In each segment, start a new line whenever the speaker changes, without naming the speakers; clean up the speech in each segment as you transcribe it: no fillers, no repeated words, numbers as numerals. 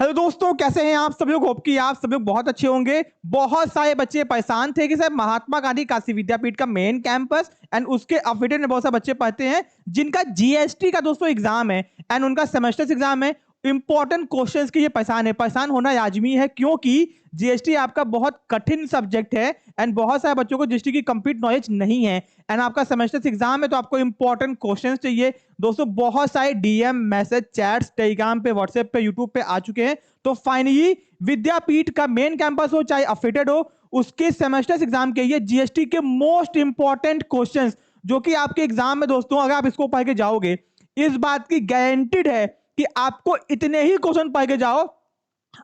Hello दोस्तों, कैसे हैं आप सब लोग। होप कि आप सब लोग बहुत अच्छे होंगे। बहुत सारे बच्चे परेशान थे कि सर महात्मा गांधी काशी विद्यापीठ का मेन कैंपस एंड उसके अफिडेविट में बहुत सारे बच्चे पढ़ते हैं जिनका जीएसटी का दोस्तों एग्जाम है एंड उनका सेमेस्टर एग्जाम है। इंपॉर्टेंट क्वेश्चंस के लिए परेशान होना लाजमी है क्योंकि जीएसटी आपका बहुत कठिन सब्जेक्ट है एंड बहुत सारे बच्चों को जीएसटी की कंप्लीट नॉलेज नहीं है एंड आपका सेमेस्टर एग्जाम है तो आपको इंपॉर्टेंट क्वेश्चंस चाहिए। दोस्तों बहुत सारे डीएम मैसेज चैट्स टेलीग्राम पे व्हाट्सएप पे यूट्यूब पे आ चुके हैं। तो फाइनली विद्यापीठ का मेन कैंपस हो चाहे अफिलेटेड हो, उसके सेमेस्टर एग्जाम के लिए जीएसटी के मोस्ट इंपॉर्टेंट क्वेश्चंस जो कि आपके एग्जाम में दोस्तों अगर आप इसको पढ़ के जाओगे, इस बात की गारंटीड है कि आपको इतने ही क्वेश्चन पढ़ के जाओ,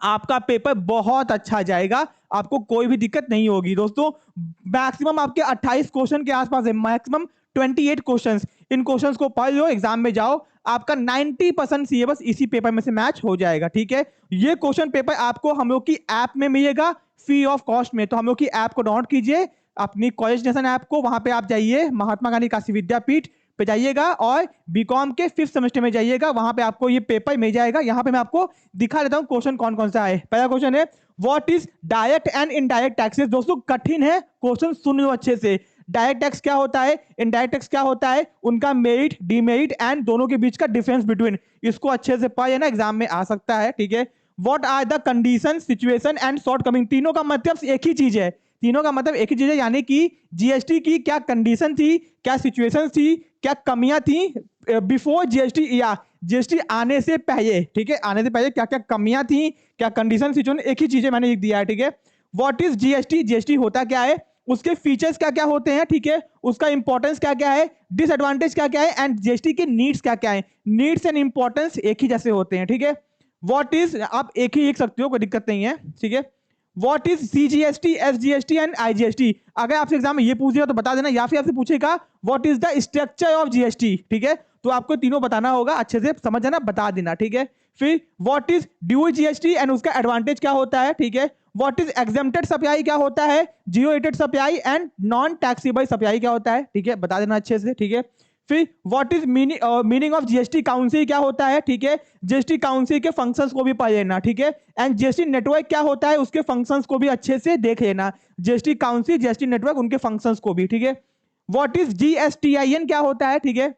आपका पेपर बहुत अच्छा जाएगा, आपको कोई भी दिक्कत नहीं होगी। दोस्तों मैक्सिमम आपके 28 क्वेश्चन के आसपास है, मैक्सिमम 28 क्वेश्चंस। इन क्वेश्चंस को पढ़ लो, एग्जाम में जाओ, आपका 90% सिलेबस इसी पेपर में से मैच हो जाएगा। ठीक है, ये क्वेश्चन पेपर आपको हम लोग की ऐप में मिलेगा फ्री ऑफ कॉस्ट में। तो हम लोग की ऐप को डाउनलोड कीजिए, अपनी कॉलेज नेशन ऐप को, वहां पे आप जाइए महात्मा गांधी काशी विद्यापीठ पे जाइएगा और बीकॉम के 5th सेमेस्टर में जाइएगा, वहां पे आपको ये पेपर मिल जाएगा। यहाँ पे मैं आपको दिखा देता हूँ क्वेश्चन कौन कौन सा है। पहला क्वेश्चन है what is direct and indirect taxes. दोस्तों कठिन है क्वेश्चन, सुन लो अच्छे से। डायरेक्ट टैक्स क्या होता है, इनडायरेक्ट टैक्स क्या होता है, उनका मेरिट डीमेरिट एंड दोनों के बीच का डिफरेंस बिटवीन, इसको अच्छे से पढ़ लेना, एग्जाम में आ सकता है। ठीक है, what are the condition situation and shortcoming, तीनों का मतलब एक ही चीज है, तीनों का मतलब एक ही चीज है, यानी कि जीएसटी की क्या कंडीशन थी, क्या सिचुएशन थी, क्या कमियां थी बिफोर जीएसटी या जीएसटी आने से पहले। ठीक है, आने से पहले क्या क्या कमियां थी, क्या कंडीशन सिचुएशन, एक ही चीज है, मैंने लिख दिया है। ठीक है, व्हाट इज जीएसटी, जीएसटी होता क्या है, उसके फीचर्स क्या क्या होते हैं, ठीक है, उसका इंपॉर्टेंस क्या क्या है, डिसएडवांटेज क्या क्या है एंड जीएसटी के नीड्स क्या क्या है। नीड्स एंड इंपॉर्टेंस एक ही जैसे होते हैं। ठीक है, व्हाट इज, आप एक ही लिख सकते हो, कोई दिक्कत नहीं है। ठीक है, what is CGST, SGST and IGST. अगर आपसे एग्जाम में ये पूछेगा तो बता देना, या फिर आपसे पूछेगा what is the structure of GST, ठीक है, तो आपको तीनों बताना होगा, अच्छे से समझ जाना, बता देना। ठीक है, फिर what is due GST and उसका एडवांटेज क्या होता है। ठीक है, व्हाट इज एग्जेम्प्टेड सप्लाई क्या होता है, zero rated supply and non taxable supply क्या होता है। ठीक है, बता देना अच्छे से। ठीक है, फिर what is meaning of GST council क्या होता है। ठीक है, जीएसटी काउंसिल के फंक्शंस को भी पढ़ लेना। ठीक है, एंड जीएसटी नेटवर्क क्या होता है, उसके फंक्शंस को भी अच्छे से देख लेना, जीएसटी काउंसिल जीएसटी नेटवर्क उनके फंक्शंस को भी। ठीक है, व्हाट इज जीएसटीआईएन क्या होता है। ठीक है,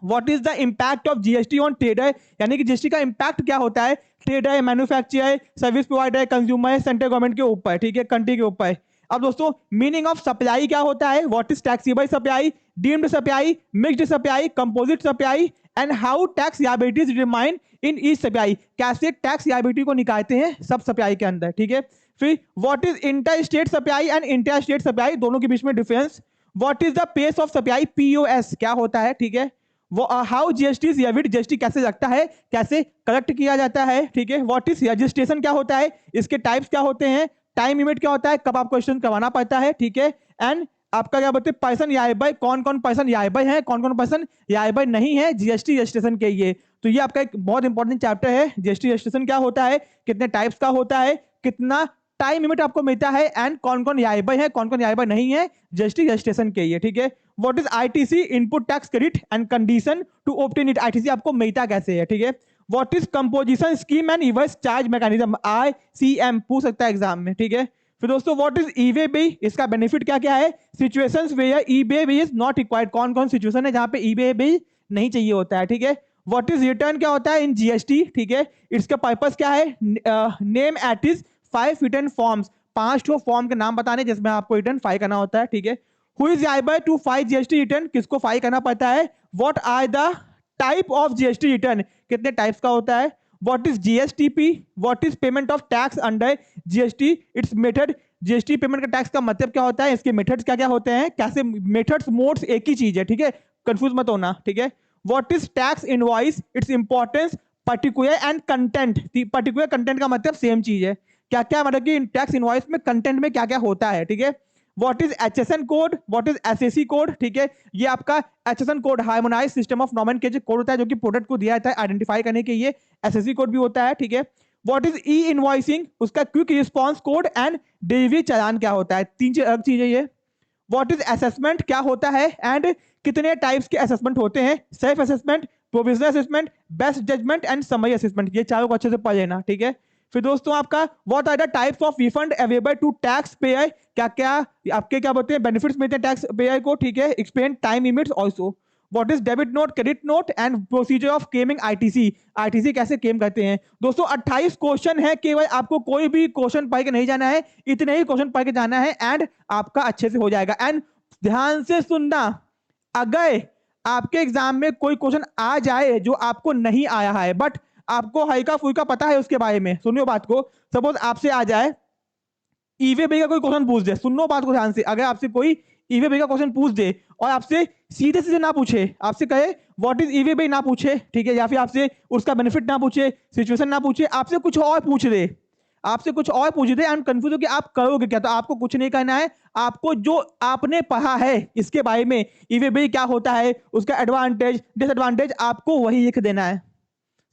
what is the impact of GST on trader, यानी कि जीएसटी का इंपैक्ट क्या होता है trader, manufacturer, service provider, consumer, central government के ऊपर, ठीक है, कंट्री के ऊपर। अब दोस्तों मीनिंग ऑफ सप्लाई क्या होता है, what is taxable supply, deemed supply, mixed supply, composite supply and how tax liabilities determine in each supply, कैसे टैक्स लायबिलिटी को निकालते हैं सब सप्लाई के अंदर। ठीक है, फिर what is interstate supply and interstate supply, दोनों के बीच में difference. What is the place of supply, POS क्या होता है। ठीक है, वो how GST is levied, GST कैसे लगता है, कैसे कलेक्ट किया जाता है। ठीक है, व्हाट इज रजिस्ट्रेशन क्या होता है, इसके टाइप्स क्या होते हैं, टाइम लिमिट क्या होता है, कब आपको रजिस्ट्रेशन करवाना पड़ता है। ठीक है, एंड आपका क्या बोलते हैं पर्सन लायबल, कौन कौन पर्सन लायबल है, कौन कौन पर्सन लायबल नहीं है जीएसटी रजिस्ट्रेशन के लिए। तो ये आपका एक बहुत इंपॉर्टेंट चैप्टर है, जीएसटी रजिस्ट्रेशन क्या होता है, कितने टाइप्स का होता है, कितना टाइम लिमिट आपको मिलता है एंड कौन कौन लायबल है, कौन कौन लायबल नहीं है जीएसटी रजिस्ट्रेशन के लिए। ठीक है, what is ITC, input tax credit and condition to obtain it, ITC आपको मिलता कैसे है। ठीक है, what is composition scheme and reverse charge mechanism, ICM पूछ सकता है एग्जाम में। ठीक है, फिर दोस्तों what is E way bill, इसका बेनिफिट क्या क्या है, situations where E way bill is not required, कौन कौन सिचुएशन है जहां पे ई वे बिल नहीं चाहिए होता है। ठीक है, व्हाट इज रिटर्न क्या होता है इन जीएसटी। ठीक है, इसका पर्पस क्या है, name at is 5 return forms, 5 form के नाम बताने जिसमें आपको रिटर्न फाइल करना होता है। ठीक है, who is liable to file GST return, किसको फाइल करना पड़ता है। What are the type of GST return, कितने टाइप्स का होता है। What is GSTP, what is payment of tax under GST, its method, GST payment का टैक्स का मतलब क्या होता है, इसके मेथड्स क्या क्या होते हैं, कैसे मेथड्स मोड्स एक ही चीज है। ठीक है, कंफ्यूज मत होना। ठीक है, what is tax invoice, its importance, particular and content, particular content का मतलब सेम चीज है, क्या क्या मतलब कि टैक्स इनवॉइस में कंटेंट में क्या क्या होता है। ठीक है, what is HSN code, what is SSC code. ठीक है, ये आपका HSN code harmonise system of nomenclature code होता है जो कि प्रोडक्ट को दिया जाता है आइडेंटिफाई करने के लिए, एसएसी कोड भी होता है। ठीक है, व्हाट इज ई इनवॉइसिंग, उसका quick response code and delivery challan क्या होता है, तीन अलग चीजें ये। व्हाट इज असेसमेंट क्या होता है एंड कितने टाइप्स के असेसमेंट होते हैं, self assessment, provisional assessment, best judgement and summary assessment, ये चारों को अच्छे से पढ़ लेना, ठीक है। फिर दोस्तों आपका what are the types of refund available to tax payer, क्या क्या आपके क्या बोलते हैं बेनिफिट्स मिलते हैं टैक्स पेयर को, ठीक है। Explain time limits also, what is debit note, credit note and procedure of claiming ITC, ITC कैसे क्लेम करते हैं। दोस्तों 28 क्वेश्चन है, केवल आपको कोई भी क्वेश्चन पढ़ के नहीं जाना है, इतने ही क्वेश्चन पढ़ के जाना है एंड आपका अच्छे से हो जाएगा। एंड ध्यान से सुनना, अगर आपके एग्जाम में कोई क्वेश्चन आ जाए जो आपको नहीं आया है बट आपको हल्का फुल्का पता है उसके बारे में, सुनियो बात को, सपोज आपसे आ जाए ईवे का कोई क्वेश्चन पूछ दे, सुनो बात को ध्यान से, अगर आपसे कोई ईवे का क्वेश्चन पूछ दे और आपसे सीधे सीधे ना पूछे, आपसे कहे व्हाट इज ईवे ना पूछे, ठीक है, या फिर आपसे उसका बेनिफिट ना पूछे, सिचुएशन ना पूछे, आपसे कुछ और पूछ दे, आपसे कुछ और पूछ दे एंड कंफ्यूज हो कि आप करोगे क्या, तो आपको कुछ नहीं करना है, आपको जो आपने पढ़ा है इसके बारे में ईवे क्या होता है, उसका एडवांटेज डिसएडवांटेज, आपको वही लिख देना है।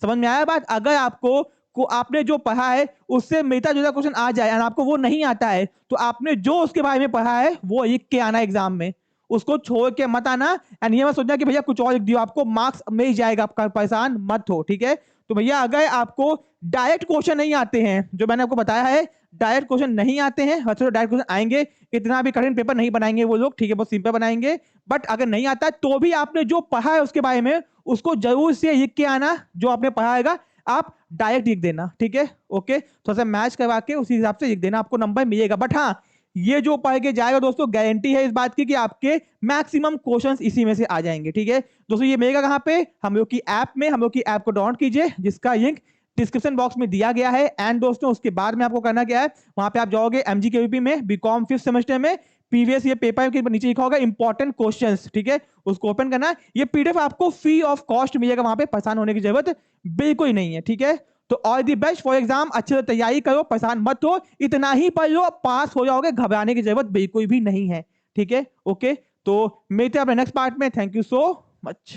समझ में आया बात। अगर आपको आपने जो पढ़ा है उससे मिलता जुलता क्वेश्चन आ जाए और आपको वो नहीं आता है तो आपने जो उसके बारे में पढ़ा है वो लिख के आना एग्जाम में, उसको छोड़ के मत आना एंड ये मत सोचना कि भैया कुछ और लिख दियो, आपको मार्क्स मिल जाएगा, आपका परेशान मत हो, ठीक है। तो भैया अगर आपको डायरेक्ट क्वेश्चन नहीं आते हैं, जो मैंने आपको बताया है डायरेक्ट क्वेश्चन नहीं आते हैं, अच्छा डायरेक्ट क्वेश्चन आएंगे, इतना भी कठिन पेपर नहीं बनाएंगे वो लोग, ठीक है, बहुत सिंपल बनाएंगे, बट अगर नहीं आता तो भी आपने जो पढ़ा है उसके बारे में उसको जरूर से लिख के आना, जो आपने पढ़ा है आप डायरेक्ट लिख देना, ठीक है, ओके। थोड़ा सा मैच करवा के उसी हिसाब से लिख देना, आपको नंबर मिलेगा। बट हाँ, ये जो पढ़ के जाएगा दोस्तों गारंटी है इस बात की कि आपके मैक्सिमम क्वेश्चंस इसी में से आ जाएंगे, ठीक है। दोस्तों ये मिलेगा कहाँ पे, हम लोग की ऐप में, हम लोग की ऐप को डाउनलोड कीजिए जिसका लिंक डिस्क्रिप्शन बॉक्स में दिया गया है। एंड दोस्तों उसके बाद में आपको करना क्या है, वहां पे आप जाओगे MGKVP में बीकॉम 5th सेमेस्टर में प्रीवियस ये पेपर के नीचे लिखा होगा इंपॉर्टेंट क्वेश्चंस, ठीक है, उसको ओपन करना है। ये PDF आपको फ्री ऑफ कॉस्ट मिलेगा, वहां पे परेशान होने की जरूरत बिल्कुल नहीं है, ठीक है। तो all the best for exam, अच्छे से तैयारी करो, परेशान मत हो, इतना ही पढ़ लो, पास हो जाओगे, घबराने की जरूरत बिल्कुल भी नहीं है, ठीक है, ओके। तो मिलते हैं अपने नेक्स्ट पार्ट में, थैंक यू सो मच।